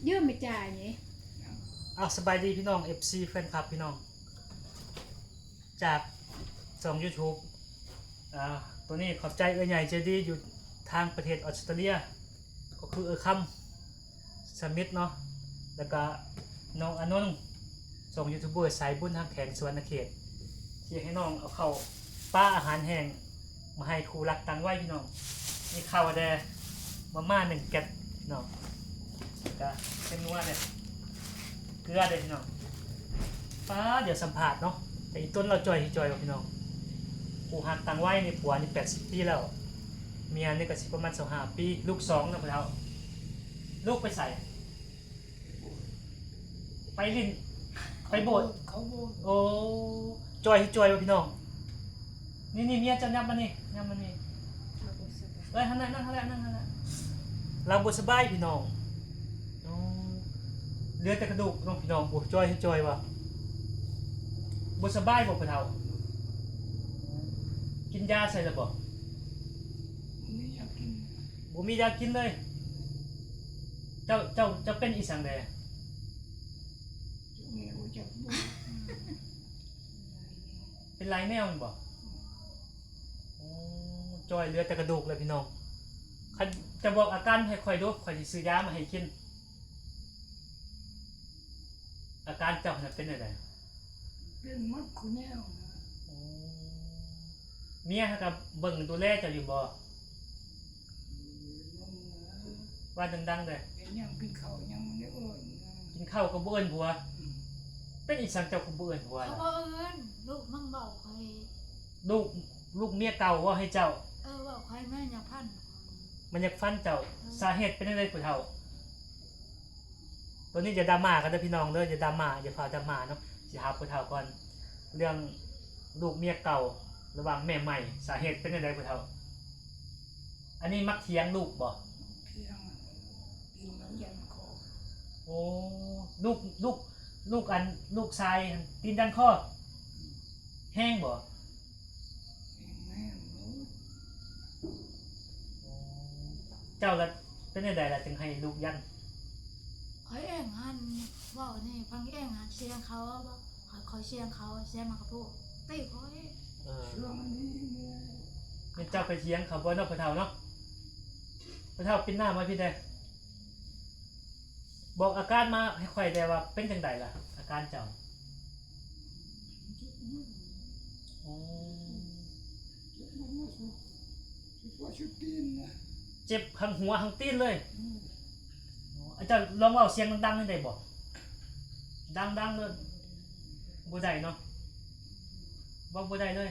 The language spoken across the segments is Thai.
ยืมไม่จ่ายนี่สบายดีพี่น้อง FC แฟนคลับพี่น้องจากช่อง YouTube ตัวนี้ขอบใจใหญ่ใจดีอยู่ทางประเทศออสเตรเลียก็คือคัมสมิธเนาะแล้วก็น้องอนนท์ส่งยูทูบเบอร์สายบุญทางแขงสวรรณเขตที่ให้น้องเอาเข้าป้าอาหารแห้งมาให้ครูรักตังไว้พี่น้องนี่ข้าวแดงมาม่า1 แกะพี่น้องก็เป็นนัวเนี่ยเกลือเด็ดพี่น้องป้าเดี๋ยวสัมผัสเนาะแต่อีต้นเราจอยพี่น้องผู้หักตังไว้ในผัวนี่80 ปีแล้วเมียนี่ก็สิประมาณ25 ปีลูก2นะพี่น้องลูกไปใส่ไปลินไปโบสถ์เขาโบสถ์โอ้จอยพี่น้องนี่เมียจะยับมานี่ฮันนั่นเราบ่สบายพี่น้องเหลือแต่กระดูกน้องพี่น้องโอ้จอยว่ะบ่สบายบ่พ่อเฒ่ากินยาใส่แล้วบ่ไม่อยากกินบ่มียากินเลยเจ้าเป็นอีสังใดแม่รู้จักบ่เป็นลายแมวนี่บ่จอยเหลือแต่กระดูกเลยพี่น้องคันจะบอกอาการให้ค่อยดูค่อยสิซื้อยามาให้กินอาการเจ้าน่ะเป็นจังไดเป็นมัดคุณแนวนะเมียกับเบิ่งดูแลเจ้าอยู่บ่ว่าดังๆเด้อเป็นยังกินข้าวยังมันได้เอิ้นกินข้าวก็บ่เอิ้นผัวเป็นอีสังเจ้าก็บ่เอิ้นผัวเขาบอกเอิ้นลูกมั่งบอกใครลูกเมียเก่าว่าให้เจ้าบอกใครแม่ยังพันมันอยากฟันเจ้าสาเหตุเป็นจังได๋ผู้เฒ่าตัวนี้จะดราม่ากันเด้อพี่น้องเด้อจะดราม่าอย่าพาดราม่าเนาะสิหาผู้เฒ่าก่อนเรื่องลูกเมียเก่าระหว่างแม่ใหม่สาเหตุเป็นจังได๋ผู้เฒ่าอันนี้มักเถียงลูกบ่เพียงกินน้ำยันคอโอ้ลูกอันลูกชายตีนดันคอแห้งบ่แม่รู้เจ้าละเป็นจังได๋ล่ะจึงให้ลูกยันคอยเองหันว่านี่ฟังเองหันเสียงเขาบอกคอยเสียงเขาเสียงมากระพูตีคอยช่วงนี้เนี่ยเจ้าไปเถียงเขาบ่เนาะผู้เฒ่าเนาะผู้เฒ่าปิดหน้ามาพี่เด้บอกอาการมาให้ค่อยได้ว่าเป็นจังไดล่ะอาการเจ้าชุดตีนนะเจ็บทั้งหัวทั้งตีนเลยอาจารย์ลองเว้าเสียงดังๆได้บ่ดังเลยบ่ได้เนาะบ่ได้เลย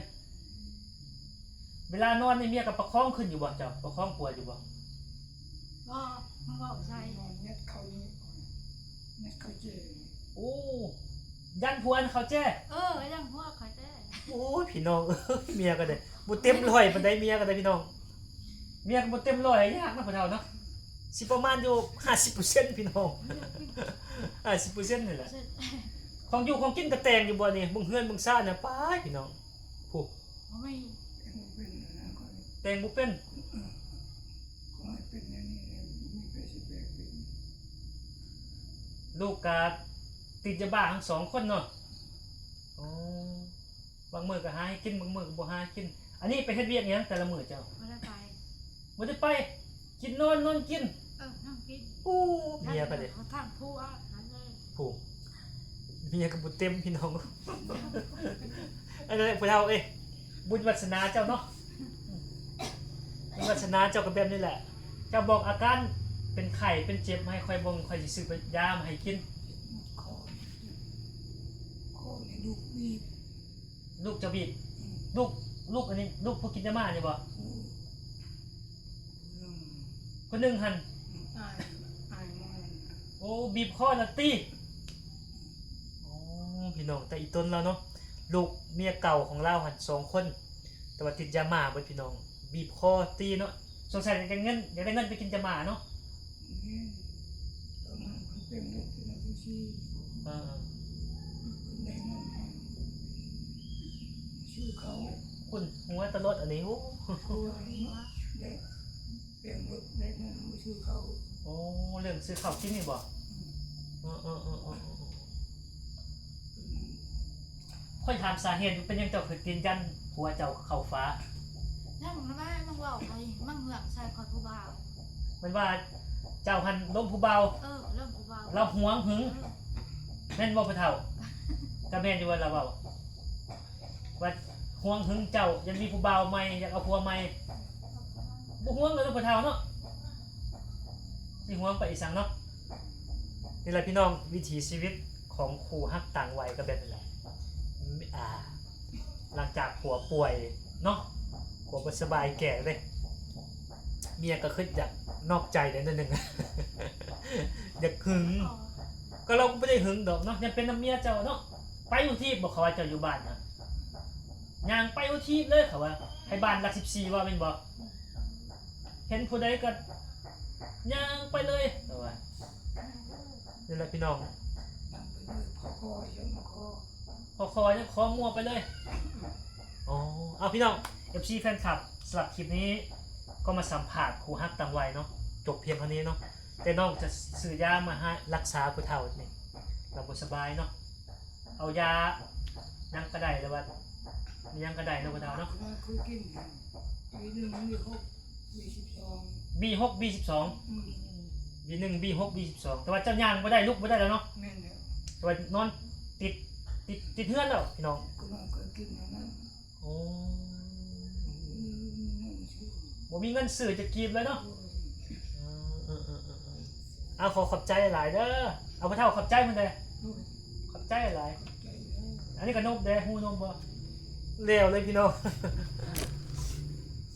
เวลานอนนี่เมียก็ประคองขึ้นอยู่บ่เจ้าประคองปวดอยู่บ่มันบอกใช่เน็ตเขานี่เน็ตเขาเจโอ้ยันพวนเขาแจ้ยังพวกเขาแจ้โอ้ยพี่น้องเมียก็ได้บ่เต็ม100ปานใดเมียก็ได้พี่น้องเมียก็บ่เต็ม100ยากนะพ่อเฒ่าเนาะสิประมาณอยู่ 50% พี่น้อง50%นี่แหละของอยู่ของกินก็แต่งอยู่บ่นี่บึงเฮือนบึงซ่านน่ะป้ายพี่น้องผู้ไม่เป็นนะคอยแต่งบ่เป็นคอยเป็นอย่างนี้มีไปสิแบกเป็นลูกก็ติดยาบ้าทั้ง2 คนเนาะบางมื้อก็หาให้กินบางมื้อก็บ่หากินอันนี้ไปเฮ็ดเวียกหยังแต่ละมื้อเจ้าบ่ได้ไปกินนอนกินนั่งกินเมียก็ได้ทางผู้หันเลยผู้เมียก็บ่เต็มพี่น้องอันนั้นผู้เฒ่าบุญวาสนาเจ้าเนาะบุญวาสนาเจ้าก็แบบนี้แหละเจ้าบอกอาการเป็นไข้เป็นเจ็บให้ค่อยบ่งค่อยสิซื้อยามาให้กินคอนี่ลูกบีบลูกจะบีบลูกอันนี้ลูกผู้กินยามานี่บ่คนนึงหั่นโอ้บีบคอน่ะตีพี่น้องแต่อีต้นแล้วเนาะลูกเมียเก่าของเราหั่น2 คนแต่ว่าติดยามาเบิดพี่น้องบีบคอตีเนาะสงสัยอยากได้เงินไปกินยามาเนาะตอนนั้นมันเป็นเรื่องที่น่าสงสัยได้เงินชื่อเขาคุณหัวตลอดอันนี้โอ้ได้เปลี่ยนรถได้เงินชื่อเขาเรื่องซื้อข้าวกินนี่บ่ ค่อยถามสาเหตุเป็นยังเจ้าคือกินยันหัวเจ้าเข้าฟ้า นั่งแม่มึงว่าไปมั่งเหือกใส่คอยผู้บ่าว มันว่าเจ้าหันล้มผู้เบา เริ่มผู้บ่าว เราหวงหึงแม่นบ่พะเฒ่าก็แม่นอยู่ว่าเราเว้าว่าหวงหึงเจ้ายังมีผู้เบาใหม่อยากเอาผัวใหม่บ่หวงเลยพะเฒ่าเนาะสิหวงไปอีสังเนาะนี่แหละพี่น้องวิถีชีวิตของคู่ฮักต่างวัยก็แบบนี้แหละหลังจากผัวป่วยเนาะผัวบ่สบายแก่เลยเมียก็ขึ้นอยากนอกใจได้นิดนึง อยากหึง ก็เราไม่ได้หึงดอกเนาะยังเป็นน้ำเมียเจ้าเนาะไปอยู่ที่บอกเขาว่าเจ้าอยู่บ้านนะย่างไปอยู่ที่เลยเขาว่าให้บ้านหลัก14ว่าเป็นบ่เห็นผู้ใดก็ย่างไปเลยเขาว่านี่แหละพี่น้อง นั่งไปเลยพอคอยังคอ พอคอยขอมัวไปเลยอ๋อเอาพี่น้อง FC แฟนคลับสำหรับคลิปนี้ก็มาสัมผัสครูฮักต่างวัยเนาะจบเพียงเท่านี้เนาะแต่น้องจะซื้อยามาให้รักษาผู้เฒ่านี่เราบ่สบายเนาะเอายายังก็ได้แต่ว่ามียังก็ได้เนาะผู้เฒ่าเนาะ คุยกินปีหนึ่งมี6มี12 B6 B12 อืม B1 B6 B12 แต่ว่าเจ้าย่างบ่ได้ลุกบ่ได้แล้วเนาะ แม่นแล้ว แต่ว่านอนติดเฮือนแล้วพี่น้อง ก็น้องเคยกินอย่างนั้น โอ้ นั่นชื่อ บ่มีเงินซื้อจะกินเลยเนาะเอาขอบใจหลายเด้อเอาผู้เฒ่าขอบใจมันเด้อ โอ้ย ขอบใจหลาย ใจแล้ว อันนี้ก็นมเด้อฮู้นมบ่เลวเลยพี่น้อง